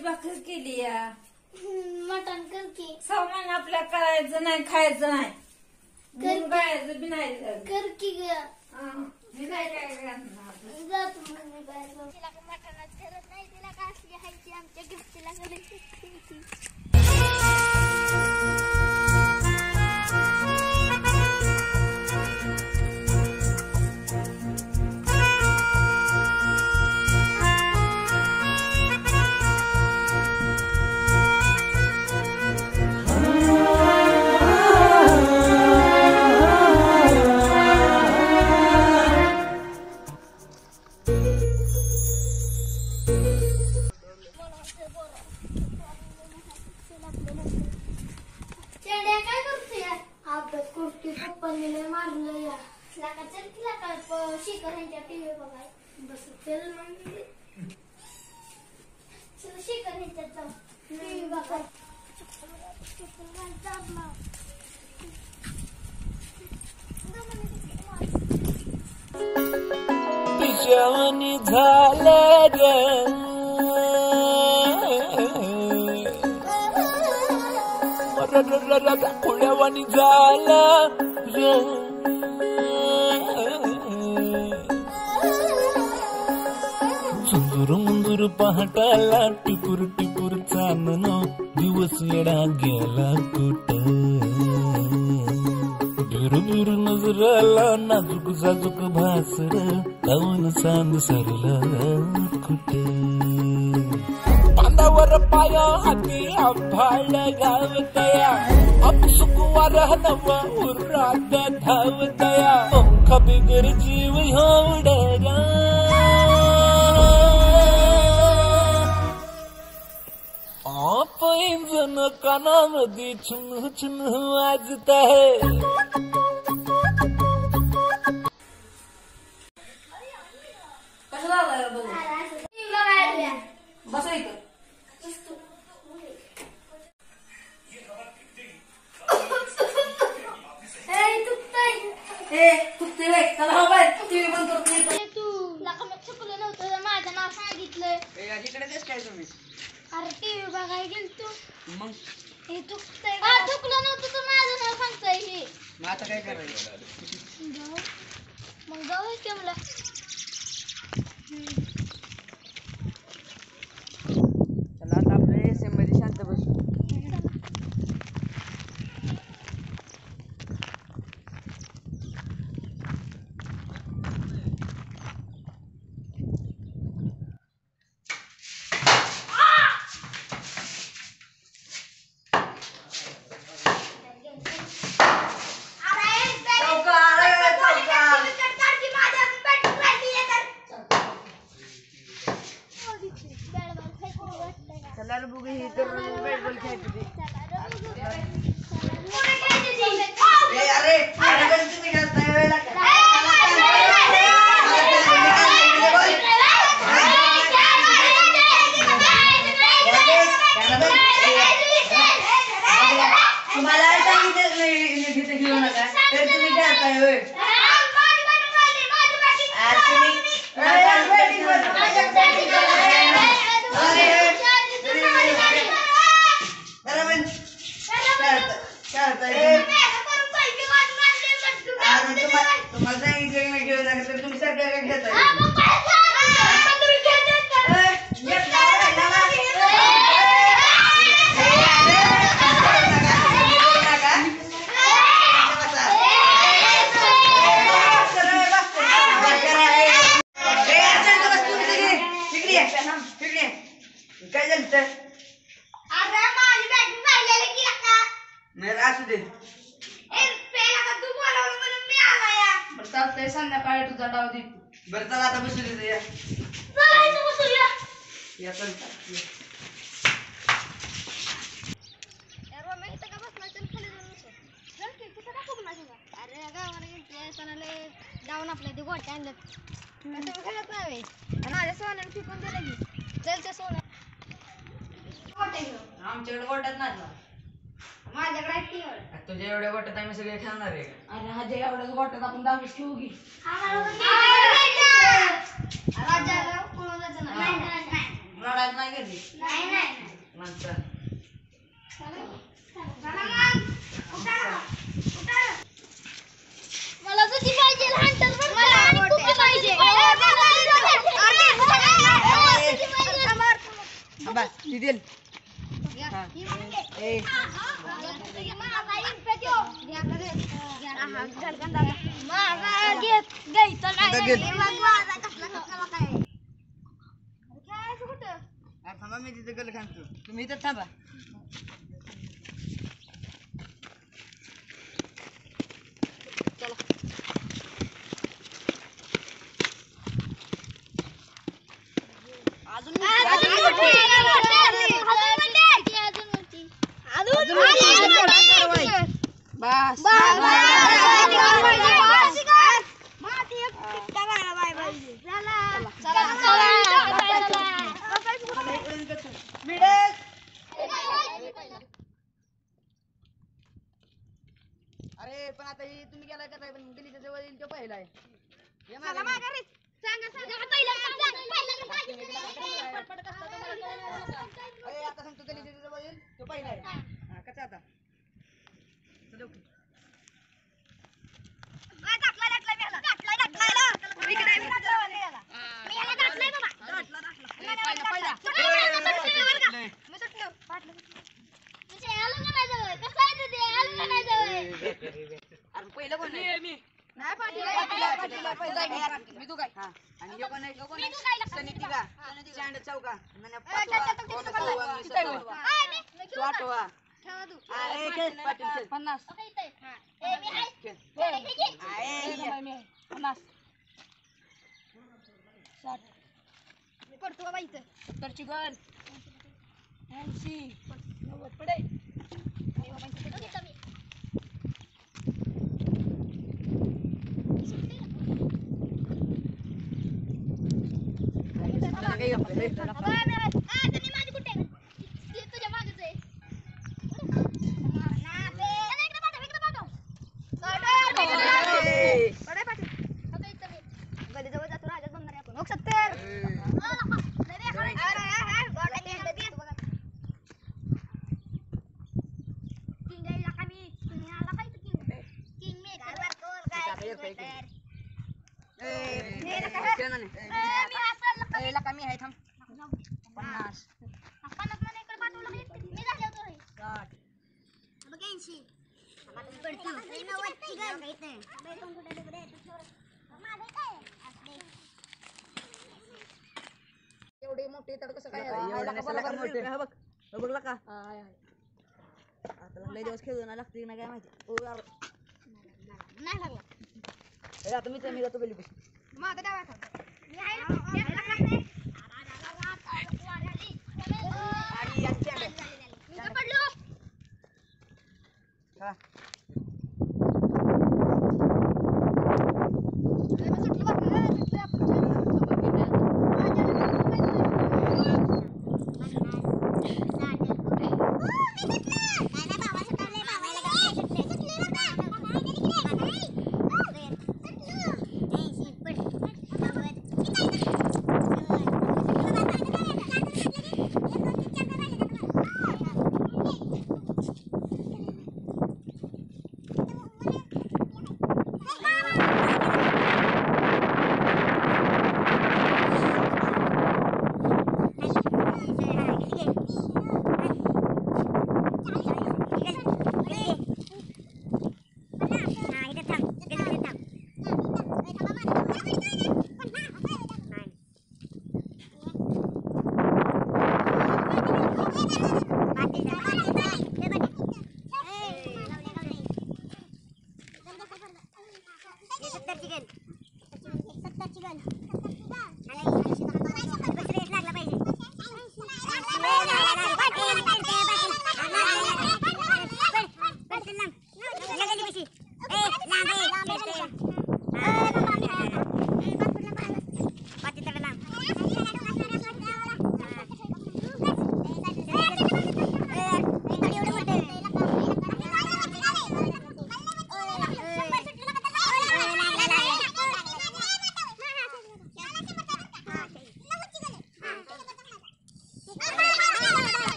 भाकर केली या मटण कर की सामान आपल्या करायचं नाही खायचं नाही गायचं बी नाही कर की ग मी काय काय करणार जातो मम्मी बाहेर तिला मटणच करत नाही तिला का असली हायची आमच्या गिफ्टला करायची शिकर ह्यांच्या टीव्ही बघाय बस चल म्हणजे चल शिकर ह्यांच्यात जाऊ टीव्ही बघाय पिशावणी झालं रे पुण्यावाणी झालं रे चुंदूर मुंदूर पहाटाला टिपूर टिपूर चांदन दिवस येडा गेला कुठ बिरू बिरू नजराला नाजूक साजूक भासर काऊन सांद सरला कुठ पांदावर पाया हाती आभाळ गावतया अपसुकवार नव उर्रात धावतया पंख बिगर जीव होडरा पैंजन कानामध्ये छुन छुन वाजत है माझं नाव सांगितलंय काय तुम्ही अरे टीव्ही बघायला गेलतो मग हे चुकतंय का चुकलं नव्हतं तर माझं नाव सांगताय हे मग आता काय करायचं मग जाऊ की मला चला आता आपल्या एसएम मध्ये शांत बसू चला बघू ही तर बॅट बॉल खेळते अरे तुम्ही खेळताय वेळेला तुम्हाला सांगितलं नाही घेऊ नका तर तुम्ही खेळताय होय तुम्हाला सांगितलं नाही घेऊ नका तर तुम्ही सगळ्या काय घेताय काय झालं तर अरे माझी बॅटरी राहिलेली की नाही असू दे तू बोलावलं म्हणून मी आला या बरं चालतंय संध्याकाळी तुझा डाव दे बरं चला आता बसू दे या चला बसूया या चलता यार मी इथं का बसणार चल खाली जाऊन बसू चल की कुठं पण आपल्या ते गोट्या आणलं तुम्ही खेळत नाही माझ्या सोन्याने फिकून दिलं की चल ते सोनं गोट्या घेऊ आमच्याकडे गोट्यात नाही ना. माझ्याकडे आहे ती तुझ्या एवढ्या गोट्यात आम्ही सगळे खेळणार आहे का? अरे हा जे एवढ्याच गोट्यात आपण 10 ठेवू की राजाला पळून जायचं नाही रडायला नाही कधी नाही नाही नंतर मला तुझी पाहिजे हंटर मला आणि कुठे पाहिजे बस ती दिल थांबा मी तिथे गल खातो तुम्ही इथं थांबा बस अरे पण आता ही तुम्ही गेलाय का नाही पण दिल्लीच्या जवळ येईल तो पहिला आहे ये मागे. अरे आता सांगतो दिल्लीच्या जवळ येईल तो पहिला आहे हा, कसा आता चल ओके अरे पहिलं कोण आहे मी तू काय हा आणि हे कोण आहे सनितिका चांड चौका तू आठवा अरे खेळ पाटील खेळ 50 पडतो बाबा इथं 70 ची गन 80 90 पडे कमी आहे थांब 50 एवढे मोठे तर कसं काय बघ का आता लय दिवस खेळून लागते ना काय माहिती नाही लागला आता मी जातो गली माझा डावा हा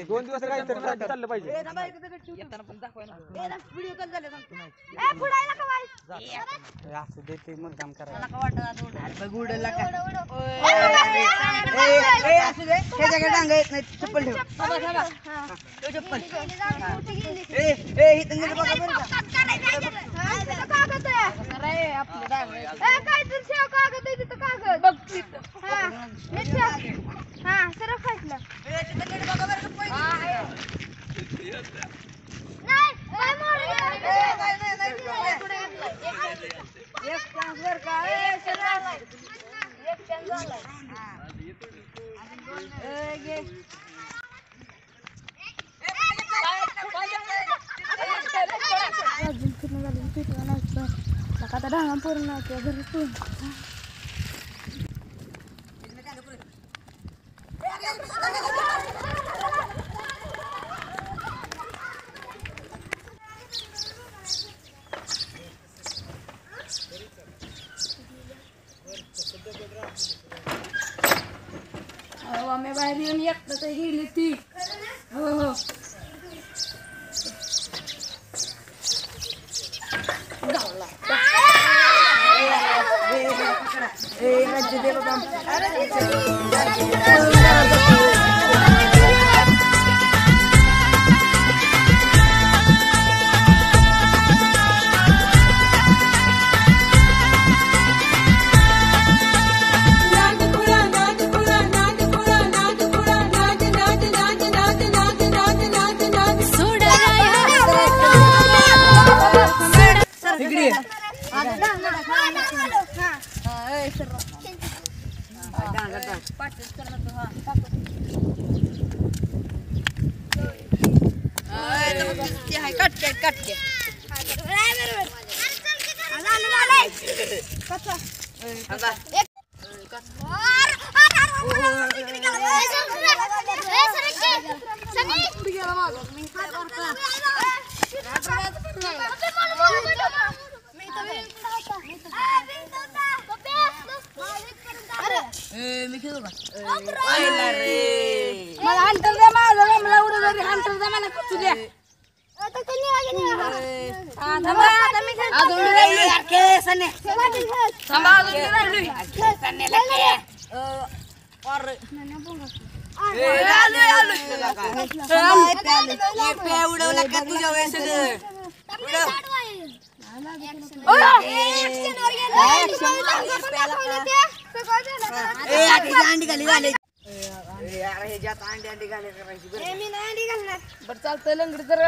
दोन दिवस काहीतरी चाललं पाहिजे. व्हिडिओ कॉल झाले सांगतो असं देते मुद्दाम करायला. बघ उडला का असू दे त्याच्याकडे डांग येत नाही चप्पल ठेव चप्पल इथं गेलं बघा बरं आता डांगा पूर्ण घरी आम्ही बाहेर येऊन एकटं गेली ती. हो हो उडवला का तुझ्या वेळेस अंडी घाली घाले अंडी घाले मी नाही अंडी घालणार. बरं चालतंय लंगडी जर